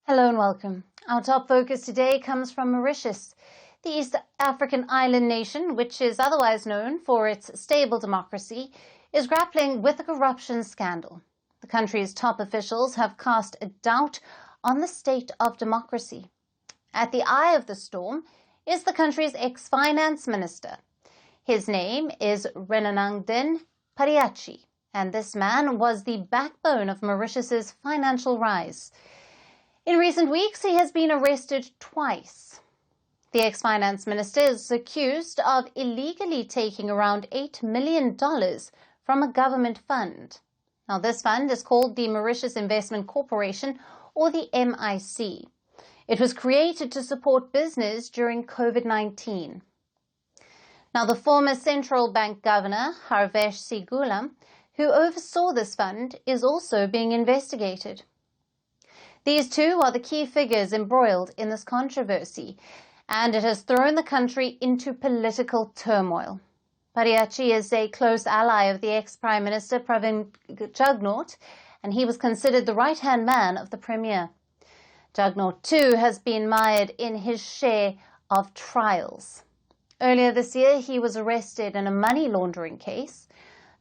Hello and welcome. Our top focus today comes from Mauritius. The East African island nation, which is otherwise known for its stable democracy, is grappling with a corruption scandal. The country's top officials have cast a doubt on the state of democracy. At the eye of the storm is the country's ex-finance minister. His name is N18G, and this man was the backbone of Mauritius's financial rise. In recent weeks, he has been arrested twice. The ex-finance minister is accused of illegally taking around $8 million from a government fund. Now, this fund is called the Mauritius Investment Corporation, or the MIC. It was created to support business during COVID-19. Now, the former central bank governor, Pravind Jugnauth, who oversaw this fund, is also being investigated. These two are the key figures embroiled in this controversy, and it has thrown the country into political turmoil. Pravind is a close ally of the ex-Prime Minister Pravind Jugnauth, and he was considered the right-hand man of the Premier. Jugnauth, too, has been mired in his share of trials. Earlier this year, he was arrested in a money laundering case.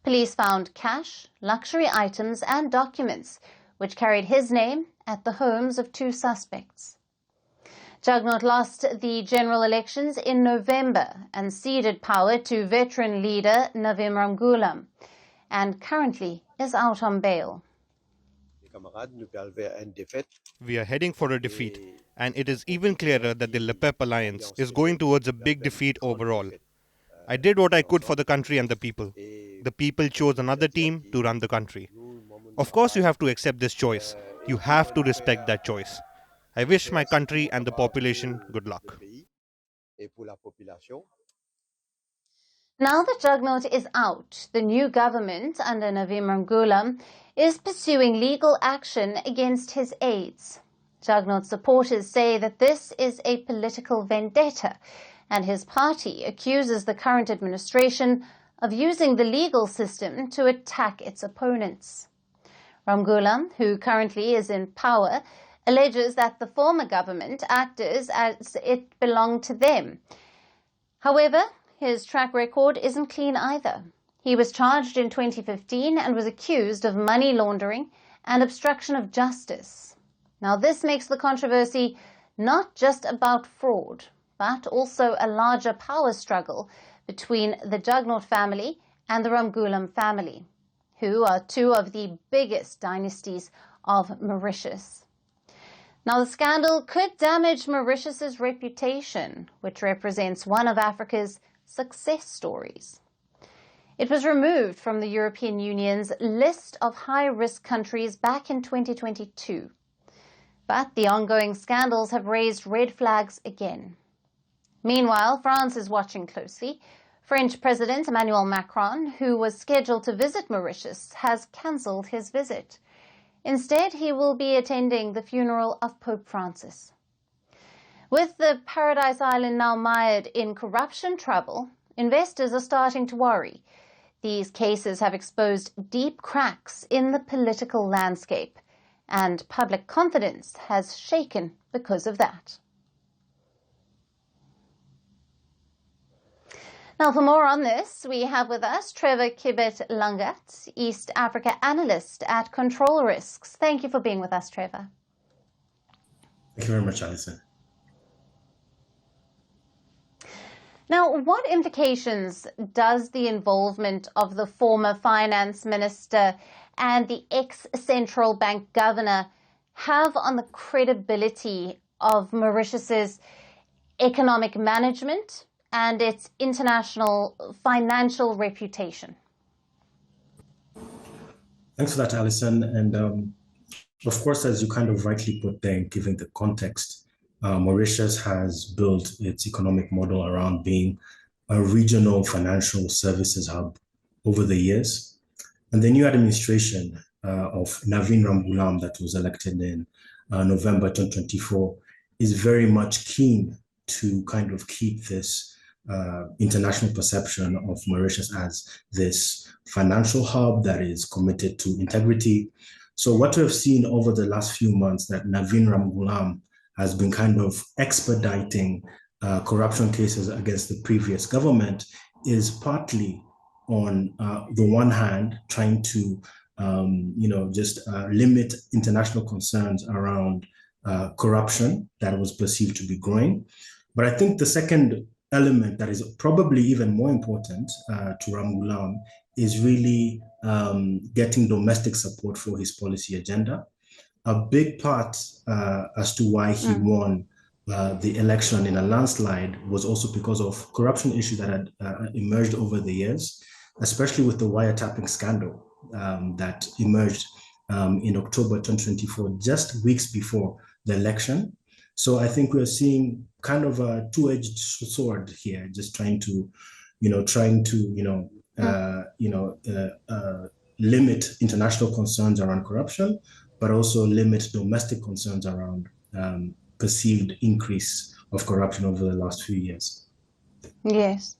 Police found cash, luxury items, and documents which carried his name at the homes of two suspects. Jugnauth lost the general elections in November and ceded power to veteran leader Navin Ramgoolam, and currently is out on bail. We are heading for a defeat, and it is even clearer that the Le Pep alliance is going towards a big defeat overall. I did what I could for the country and the people. The people chose another team to run the country. Of course, you have to accept this choice. You have to respect that choice. I wish my country and the population good luck. Now that Jugnauth is out, the new government under Navin Ramgoolam is pursuing legal action against his aides. Jugnauth's supporters say that this is a political vendetta, and his party accuses the current administration of using the legal system to attack its opponents. Ramgoolam, who currently is in power, alleges that the former government acted as it belonged to them. However, his track record isn't clean either. He was charged in 2015 and was accused of money laundering and obstruction of justice. Now, this makes the controversy not just about fraud, but also a larger power struggle between the Jugnauth family and the Ramgoolam family, who are two of the biggest dynasties of Mauritius. Now, the scandal could damage Mauritius's reputation, which represents one of Africa's success stories. It was removed from the European Union's list of high-risk countries back in 2022. But the ongoing scandals have raised red flags again. Meanwhile, France is watching closely. French President Emmanuel Macron, who was scheduled to visit Mauritius, has cancelled his visit. Instead, he will be attending the funeral of Pope Francis. With the Paradise Island now mired in corruption trouble, investors are starting to worry. These cases have exposed deep cracks in the political landscape, and public confidence has shaken because of that. Now, for more on this, we have with us Trevor Kibet-Langat, East Africa analyst at Control Risks. Thank you for being with us, Trevor. Thank you very much, Alyson. Now, what implications does the involvement of the former finance minister and the ex-central bank governor have on the credibility of Mauritius's economic management and its international financial reputation? Thanks for that, Alyson. And of course, as you kind of rightly put there, given the context, Mauritius has built its economic model around being a regional financial services hub over the years. And the new administration of Navin Ramgoolam that was elected in November 2024 is very much keen to kind of keep this international perception of Mauritius as this financial hub that is committed to integrity, So what we've seen over the last few months that Navin Ramgoolam has been kind of expediting corruption cases against the previous government is partly on the one hand trying to limit international concerns around corruption that was perceived to be growing. But I think the second element that is probably even more important to Ramgoolam is really getting domestic support for his policy agenda. A big part as to why he won the election in a landslide was also because of corruption issues that had emerged over the years, especially with the wiretapping scandal that emerged in October 2024, just weeks before the election. So I think we're seeing kind of a two-edged sword here, just trying to limit international concerns around corruption, but also limit domestic concerns around perceived increase of corruption over the last few years. Yes.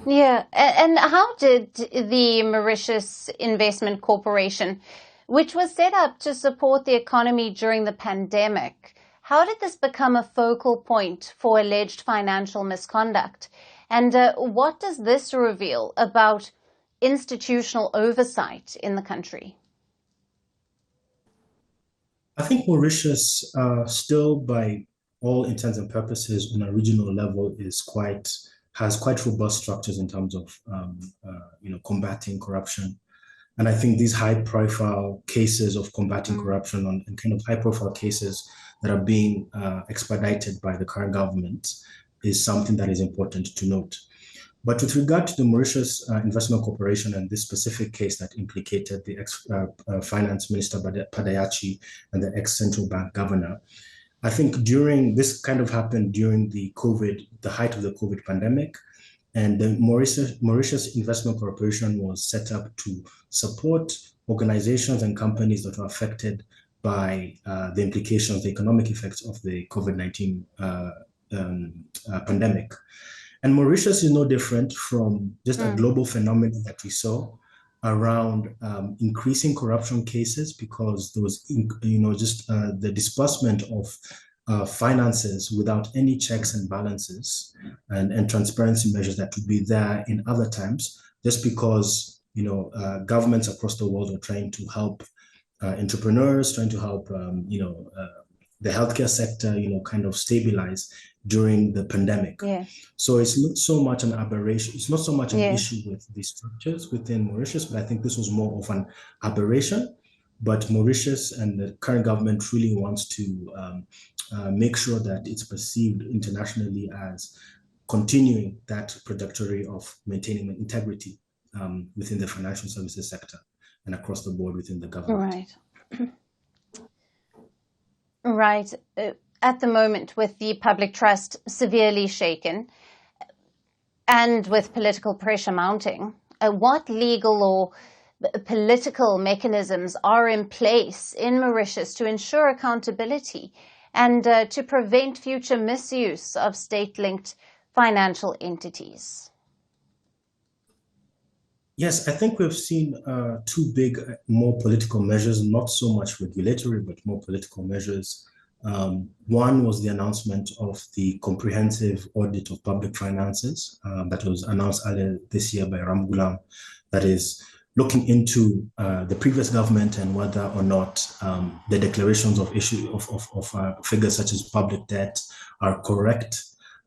Yeah. And how did the Mauritius Investment Corporation, which was set up to support the economy during the pandemic, how did this become a focal point for alleged financial misconduct? And what does this reveal about institutional oversight in the country? I think Mauritius still, by all intents and purposes, on a regional level, has quite robust structures in terms of combating corruption. And I think these high-profile cases of combating corruption and kind of high-profile cases that are being expedited by the current government is something that is important to note. But with regard to the Mauritius Investment Corporation and this specific case that implicated the ex-finance minister Padayachi and the ex-central bank governor, I think this kind of happened during the height of the COVID pandemic, and the Mauritius Investment Corporation was set up to support organizations and companies that were affected by the economic effects of the COVID-19 pandemic. And Mauritius is no different from just a global phenomenon that we saw around increasing corruption cases, because there was, the disbursement of finances without any checks and balances and transparency measures that would be there in other times, just because, governments across the world are trying to help entrepreneurs, trying to help, the healthcare sector, kind of stabilize during the pandemic. Yeah. So it's not so much an aberration. It's not so much an issue with the structures within Mauritius, but I think this was more of an aberration. But Mauritius and the current government really wants to make sure that it's perceived internationally as continuing that trajectory of maintaining integrity within the financial services sector and across the board within the government. Right. Right. At the moment, with the public trust severely shaken and with political pressure mounting, what legal or political mechanisms are in place in Mauritius to ensure accountability and to prevent future misuse of state-linked financial entities? Yes, I think we've seen two big, more political measures, not so much regulatory, but more political measures. One was the announcement of the comprehensive audit of public finances that was announced earlier this year by Ramgoolam, that is looking into the previous government and whether or not the declarations of figures such as public debt are correct.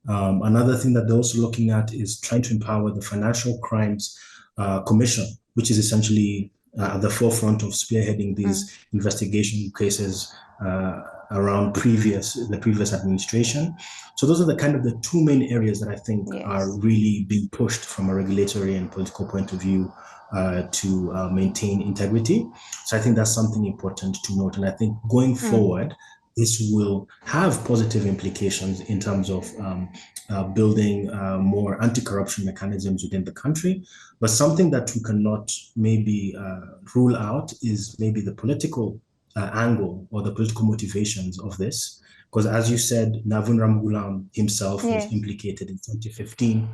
Another thing that they're also looking at is trying to empower the Financial Crimes Commission, which is essentially at the forefront of spearheading these investigation cases around the previous administration. So those are the two main areas that I think are really being pushed from a regulatory and political point of view to maintain integrity. So I think that's something important to note. And I think going forward, this will have positive implications in terms of building more anti-corruption mechanisms within the country. But something that we cannot maybe rule out is maybe the political angle or the political motivations of this. Because as you said, Navin Ramgoolam himself was implicated in 2015.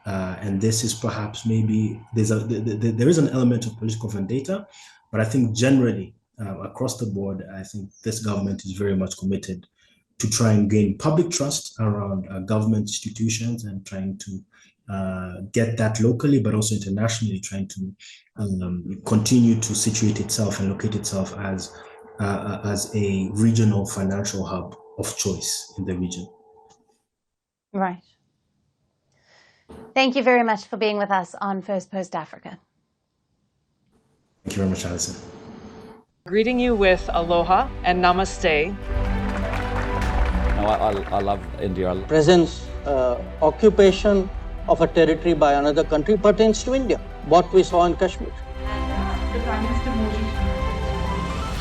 And this is perhaps maybe there is an element of political vendetta, But I think generally, across the board, I think this government is very much committed to try and gain public trust around government institutions and trying to get that locally, but also internationally, trying to continue to situate itself and locate itself as a regional financial hub of choice in the region. Right. Thank you very much for being with us on Firstpost Africa. Thank you very much, Alyson. Greeting you with aloha and namaste. No, I love India. Presence, occupation of a territory by another country pertains to India, what we saw in Kashmir.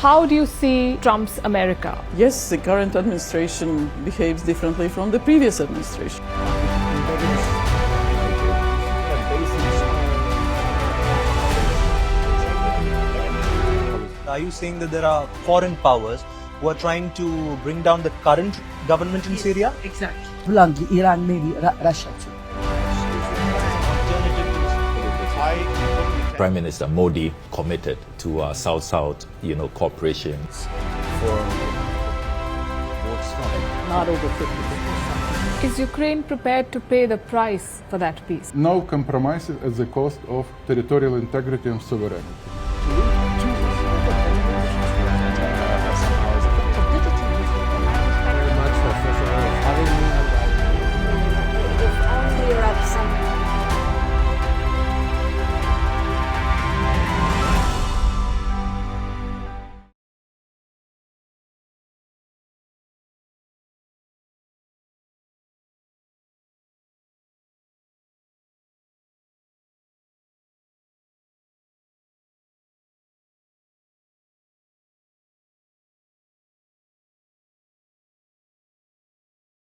How do you see Trump's America? Yes, the current administration behaves differently from the previous administration. Are you saying that there are foreign powers who are trying to bring down the current government in Syria? Exactly. Iran, maybe Russia too. Prime Minister Modi committed to South-South, cooperation. Not over 50%. Is Ukraine prepared to pay the price for that peace? No compromises at the cost of territorial integrity and sovereignty.